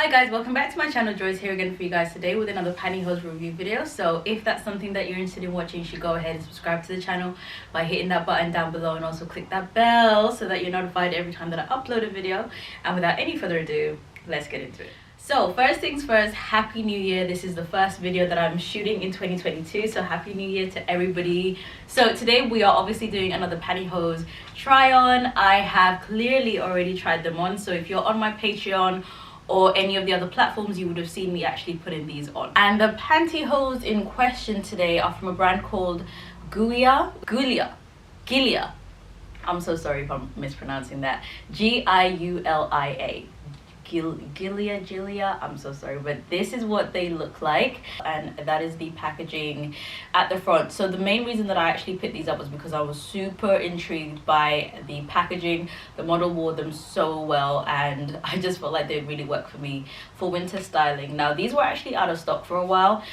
Hi guys, welcome back to my channel. Joy's here again for you guys today with another pantyhose review video. So if that's something that you're interested in watching, you should go ahead and subscribe to the channel by hitting that button down below, and also click that bell so that you're notified every time that I upload a video. And without any further ado, let's get into it. So first things first, happy new year. This is the first video that I'm shooting in 2022, so happy new year to everybody. So today we are obviously doing another pantyhose try on. I have clearly already tried them on, so if you're on my Patreon or any of the other platforms, you would have seen me actually putting these on. And the pantyhose in question today are from a brand called Gilia. I'm so sorry if I'm mispronouncing that. Giulia. Gilia, I'm so sorry, but this is what they look like, and that is the packaging at the front. So the main reason that I actually picked these up was because I was super intrigued by the packaging. The model wore them so well, and I just felt like they'd really work for me for winter styling. Now these were actually out of stock for a while.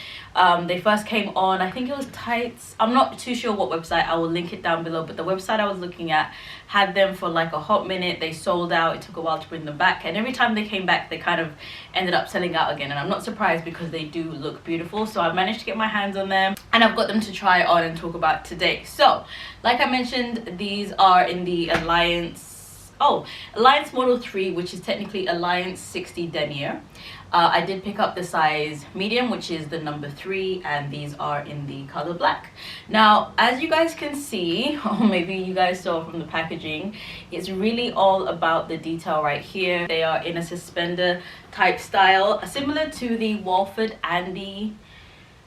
They first came on, I think it was Tights, I'm not too sure what website, I will link it down below, but the website I was looking at had them for like a hot minute. They sold out, it took a while to bring them back, and every time they came back they kind of ended up selling out again, and I'm not surprised because they do look beautiful. So I managed to get my hands on them and I've got them to try on and talk about today. So like I mentioned, these are in the Alliance Model 3, which is technically Alliance 60 Denier. I did pick up the size medium, which is the number 3, and these are in the color black. Now as you guys can see, or maybe you guys saw from the packaging, it's really all about the detail right here. They are in a suspender type style, similar to the Walford Andy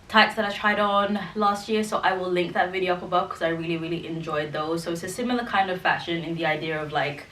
tights that I tried on last year, so I will link that video up above because I really enjoyed those. So it's a similar kind of fashion in the idea of like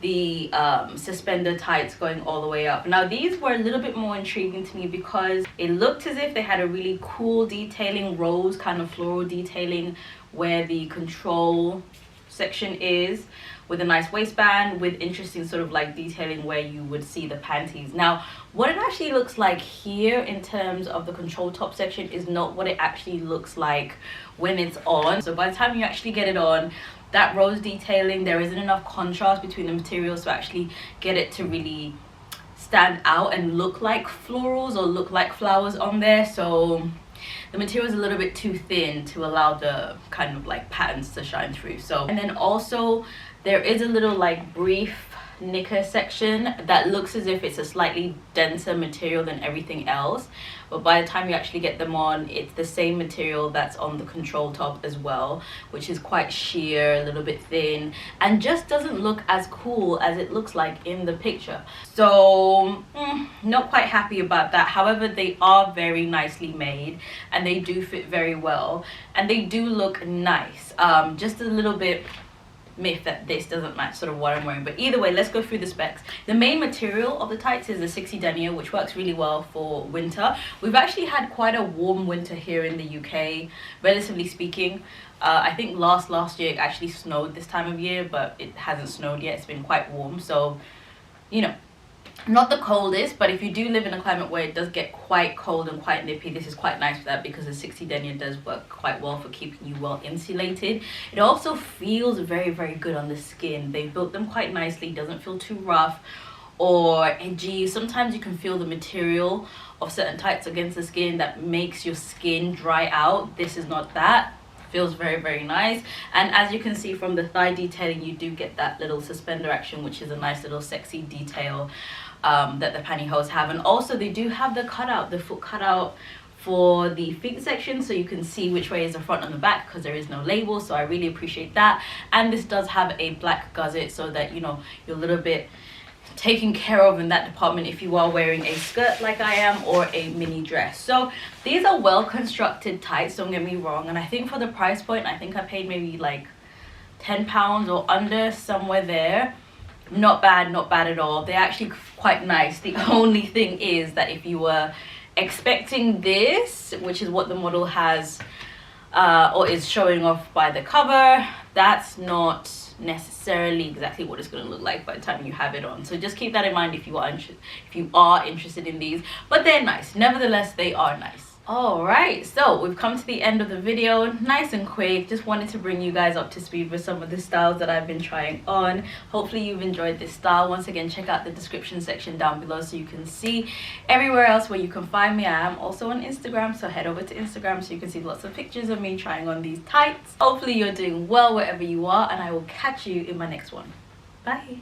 the suspender tights going all the way up. Now these were a little bit more intriguing to me because it looked as if they had a really cool detailing, rose kind of floral detailing where the control section is, with a nice waistband, with interesting sort of like detailing where you would see the panties. Now what it actually looks like here in terms of the control top section is not what it actually looks like when it's on. So by the time you actually get it on, that rose detailing, there isn't enough contrast between the materials to actually get it to really stand out and look like florals or look like flowers on there. So the material is a little bit too thin to allow the kind of like patterns to shine through. So, and then also there is a little like brief knicker section that looks as if it's a slightly denser material than everything else, but by the time you actually get them on, it's the same material that's on the control top as well, which is quite sheer, a little bit thin, and just doesn't look as cool as it looks like in the picture. So not quite happy about that. However, they are very nicely made and they do fit very well and they do look nice. Just a little bit myth that this doesn't match sort of what I'm wearing, but either way, let's go through the specs. The main material of the tights is the 60 Denier, which works really well for winter. We've actually had quite a warm winter here in the UK, relatively speaking. I think last year it actually snowed this time of year, but it hasn't snowed yet. It's been quite warm, so you know, not the coldest, but if you do live in a climate where it does get quite cold and quite nippy, this is quite nice for that, because the 60 Denier does work quite well for keeping you well insulated. It also feels very good on the skin. They built them quite nicely, doesn't feel too rough or edgy. Sometimes you can feel the material of certain tights against the skin that makes your skin dry out. This is not that. Feels very nice. And as you can see from the thigh detailing, you do get that little suspender action, which is a nice little sexy detail that the pantyhose have. And also they do have the cutout, the foot cutout for the feet section, so you can see which way is the front and the back because there is no label, so I really appreciate that. And this does have a black gusset so that, you know, you're a little bit taken care of in that department if you are wearing a skirt like I am or a mini dress. So these are well constructed tights, don't get me wrong, and I think for the price point, I think I paid maybe like £10 or under, somewhere there. Not bad at all. They're actually quite nice. The only thing is that if you were expecting this, which is what the model has or is showing off by the cover, that's not necessarily exactly what it's going to look like by the time you have it on. So just keep that in mind if you are interested in these, but they're nice. Nevertheless, they are nice. Alright, so we've come to the end of the video. Nice and quick. Just wanted to bring you guys up to speed with some of the styles that I've been trying on. Hopefully you've enjoyed this style. Once again, check out the description section down below so you can see everywhere else where you can find me. I am also on Instagram, so head over to Instagram so you can see lots of pictures of me trying on these tights. Hopefully you're doing well wherever you are, and I will catch you in my next one. Bye.